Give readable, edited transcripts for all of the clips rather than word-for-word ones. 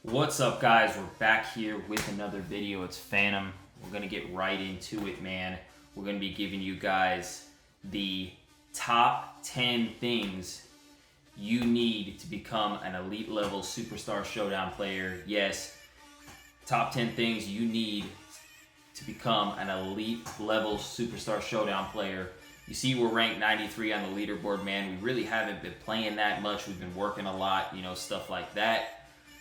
What's up, guys? We're back here with another video. It's Phantom. We're gonna get right into it, man. We're gonna be giving you guys the top 10 things you need to become an elite level superstar showdown player. Yes, top 10 things you need to become an elite level superstar showdown player. You see, we're ranked 93 on the leaderboard, man. We really haven't been playing that much. We've been working a lot, stuff like that.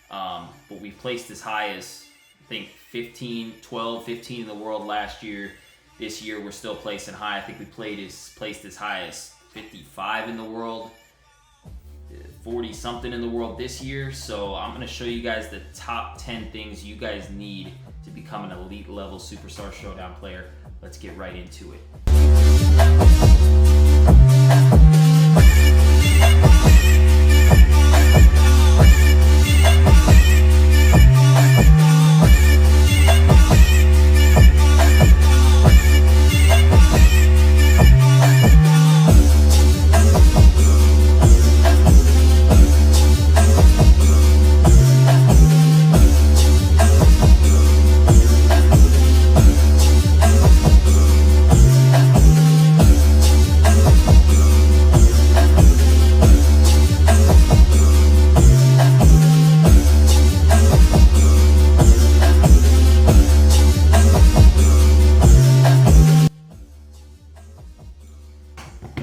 But we placed as high as, I think, 15 in the world last year. This year, we're still placing high. I think we placed as high as 55 in the world, 40-something in the world this year. So I'm going to show you guys the top 10 things you guys need to become an elite level superstar showdown player. Let's get right into it.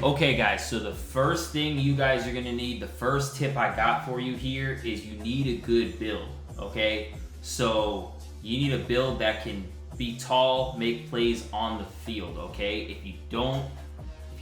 Okay, guys, so the first thing you guys are going to need, the first tip I got for you here is you need a good build, okay? So you need a build that can be tall, make plays on the field, okay? If you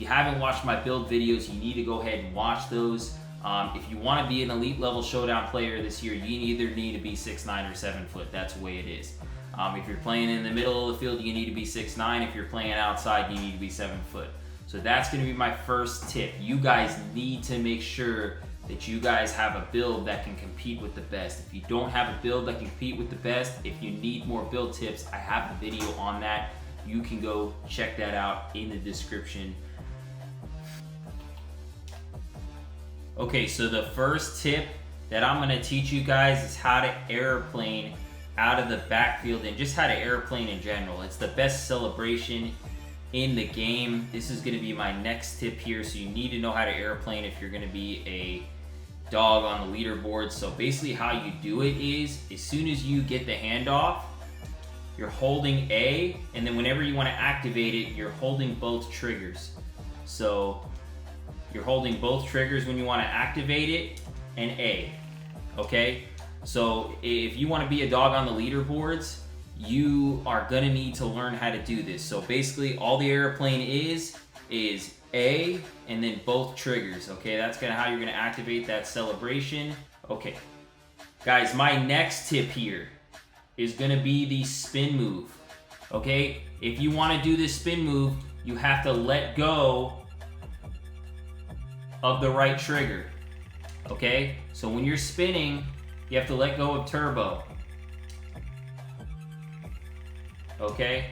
haven't watched my build videos, you need to go ahead and watch those. If you want to be an elite level showdown player this year, you either need to be 6'9" or 7 foot. That's the way it is. If you're playing in the middle of the field, you need to be 6'9". If you're playing outside, you need to be 7 foot. So that's going to be my first tip. You guys need to make sure that you guys have a build that can compete with the best. If you don't have a build that can compete with the best, if you need more build tips, I have a video on that. You can go check that out in the description. Okay, so the first tip that I'm going to teach you guys is how to airplane out of the backfield and just how to airplane in general. It's the best celebration in the game. This is going to be my next tip here. So you need to know how to airplane if you're going to be a dog on the leaderboard. So basically how you do it is, as soon as you get the handoff, you're holding A, and then whenever you want to activate it, you're holding both triggers. So you're holding both triggers when you want to activate it, and A, okay? So if you want to be a dog on the leaderboards, you are gonna need to learn how to do this. So basically all the airplane is A and then both triggers, okay? That's how you're gonna activate that celebration. Okay, guys, my next tip here is gonna be the spin move, okay? If you wanna do this spin move, you have to let go of the right trigger, okay? So when you're spinning, you have to let go of turbo. Okay?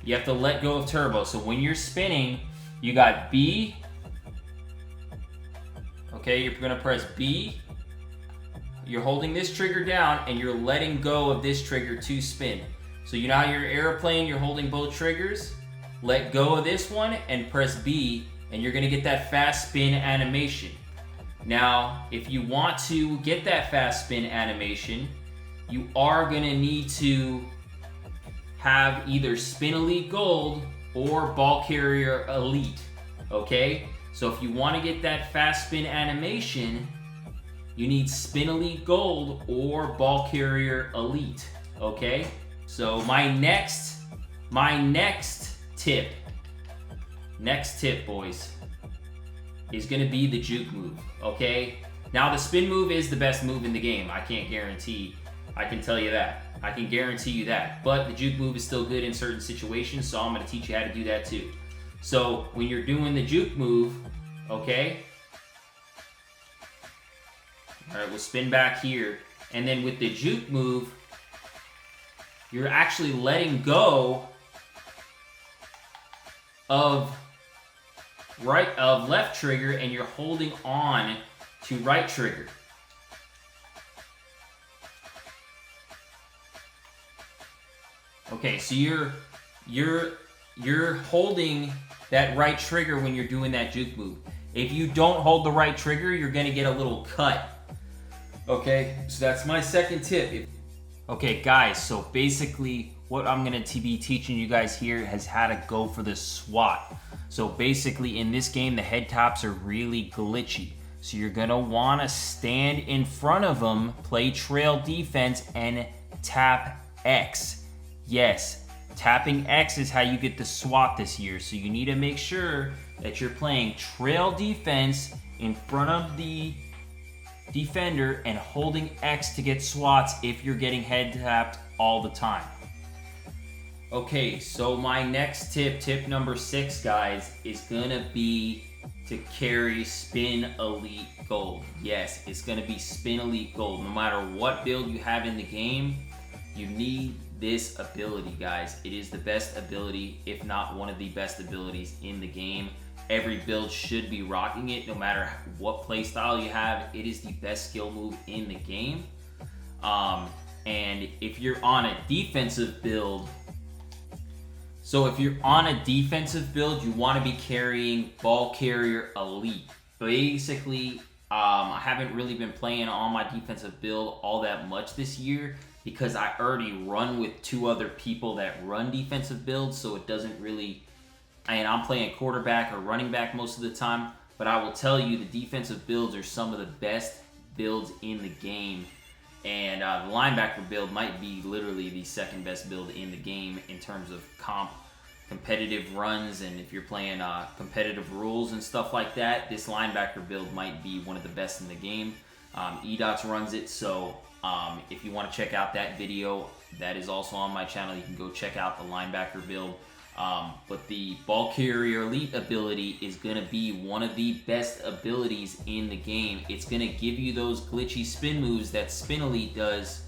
You have to let go of turbo. So when you're spinning, you got B. Okay, you're gonna press B. You're holding this trigger down and you're letting go of this trigger to spin. So you know how you're airplane, you're holding both triggers? Let go of this one and press B, and you're gonna get that fast spin animation. Now, if you want to get that fast spin animation, you are gonna need to have either Spin Elite Gold or Ball Carrier Elite, okay? So if you wanna get that fast spin animation, you need Spin Elite Gold or Ball Carrier Elite, okay? So my next tip, boys, is gonna be the juke move, okay? Now the spin move is the best move in the game. I can tell you that. I can guarantee you that. But the juke move is still good in certain situations, so I'm going to teach you how to do that too. So when you're doing the juke move, okay? All right, we'll spin back here. And then with the juke move, you're actually letting go of left trigger and you're holding on to right trigger. Okay, so you're holding that right trigger when you're doing that juke move. If you don't hold the right trigger, you're gonna get a little cut. Okay, so that's my second tip. Okay, guys, so basically what I'm gonna be teaching you guys here is how to go for the swat. So basically in this game, the head taps are really glitchy. So you're gonna wanna stand in front of them, play trail defense, and tap X. Yes, tapping X is how you get the swat this year. So you need to make sure that you're playing trail defense in front of the defender and holding X to get swats if you're getting head tapped all the time. Okay, so my next tip number 6, guys, is gonna be to carry Spin Elite Gold. Yes, it's gonna be Spin Elite Gold. No matter what build you have in the game, you need this ability, guys. It is the best ability, if not one of the best abilities in the game. Every build should be rocking it, no matter what playstyle you have. It is the best skill move in the game. And if you're on a defensive build, you want to be carrying Ball Carrier Elite. Basically, I haven't really been playing on my defensive build all that much this year because I already run with 2 other people that run defensive builds, so it doesn't really... And I'm playing quarterback or running back most of the time, but I will tell you the defensive builds are some of the best builds in the game. And the linebacker build might be literally the second best build in the game in terms of competitive runs, and if you're playing competitive rules and stuff like that, this linebacker build might be one of the best in the game. eDots runs it, so if you want to check out that video, that is also on my channel. You can go check out the linebacker build. But the Ball Carrier Elite ability is going to be one of the best abilities in the game. It's going to give you those glitchy spin moves that Spin Elite does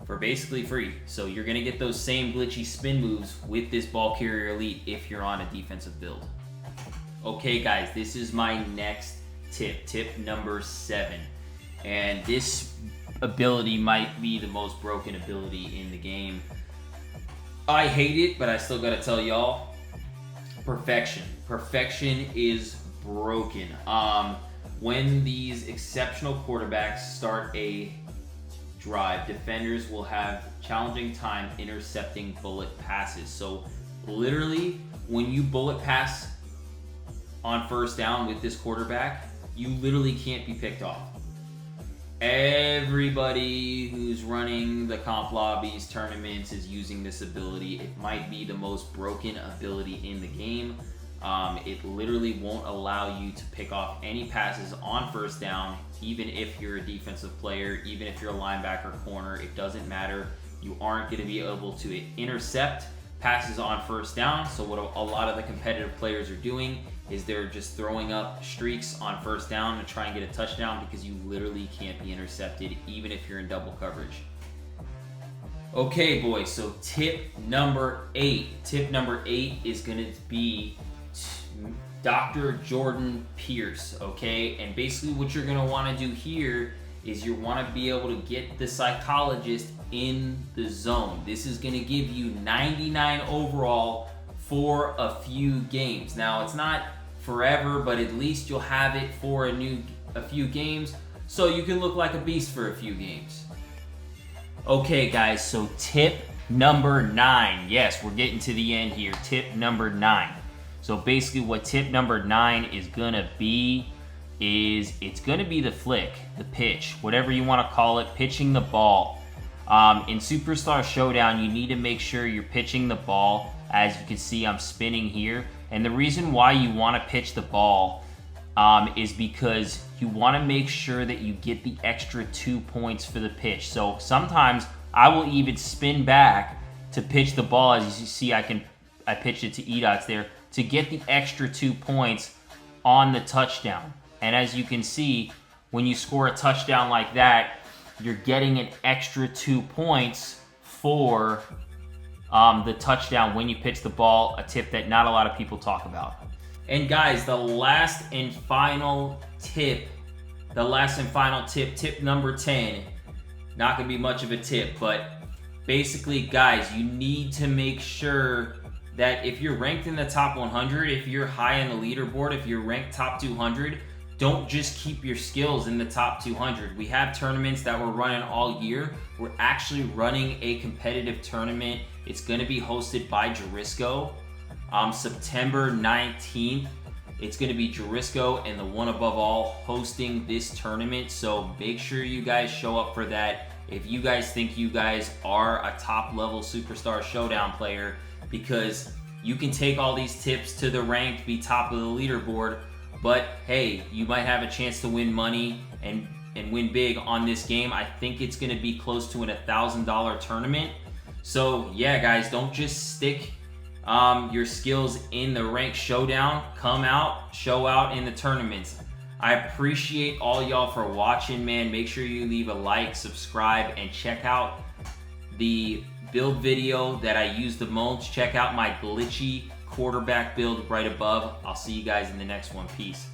for basically free. So you're going to get those same glitchy spin moves with this Ball Carrier Elite if you're on a defensive build. Okay, guys, this is my next tip number 7. And this ability might be the most broken ability in the game. I hate it, but I still gotta tell y'all, perfection. Perfection is broken. When these exceptional quarterbacks start a drive, defenders will have challenging time intercepting bullet passes. So literally, when you bullet pass on first down with this quarterback, you literally can't be picked off. Everybody who's running the comp lobbies, tournaments is using this ability. It might be the most broken ability in the game. It literally won't allow you to pick off any passes on first down, even if you're a defensive player, even if you're a linebacker, corner, it doesn't matter. You aren't going to be able to intercept passes on first down. So what a lot of the competitive players are doing is they're just throwing up streaks on first down to try and get a touchdown because you literally can't be intercepted even if you're in double coverage. Okay, boys, so tip number 8. Tip number 8 is going to be Dr. Jordan Pierce, okay? And basically what you're going to want to do here is you want to be able to get the Psychologist in the zone. This is going to give you 99 overall for a few games. Now, it's not forever, but at least you'll have it for a few games, so you can look like a beast for a few games. Okay, guys, so tip number 9. Yes, we're getting to the end here. Tip number 9. So basically what tip number 9 is gonna be is it's gonna be the flick, the pitch, whatever you want to call it, pitching the ball. In Superstar Showdown, you need to make sure you're pitching the ball. As you can see, I'm spinning here. And the reason why you want to pitch the ball is because you want to make sure that you get the extra 2 points for the pitch. So sometimes I will even spin back to pitch the ball. As you see, I pitched it to eDots there to get the extra 2 points on the touchdown. And as you can see, when you score a touchdown like that, you're getting an extra 2 points for the touchdown when you pitch the ball, a tip that not a lot of people talk about. And guys, the last and final tip, tip number 10, not gonna be much of a tip, but basically, guys, you need to make sure that if you're ranked in the top 100, if you're high in the leaderboard, if you're ranked top 200, don't just keep your skills in the top 200. We have tournaments that we're running all year. We're actually running a competitive tournament. It's going to be hosted by Jurisco, September 19th. It's going to be Jurisco and the One Above All hosting this tournament. So make sure you guys show up for that. If you guys think you guys are a top level superstar showdown player, because you can take all these tips to the ranked, be top of the leaderboard, but hey, you might have a chance to win money and win big on this game. I think it's going to be close to an $1,000 tournament. So yeah, guys, don't just stick your skills in the ranked showdown. Come out, show out in the tournaments. I appreciate all y'all for watching, man. Make sure you leave a like, subscribe, and check out the build video that I use the most. Check out my glitchy quarterback build right above. I'll see you guys in the next one. Peace.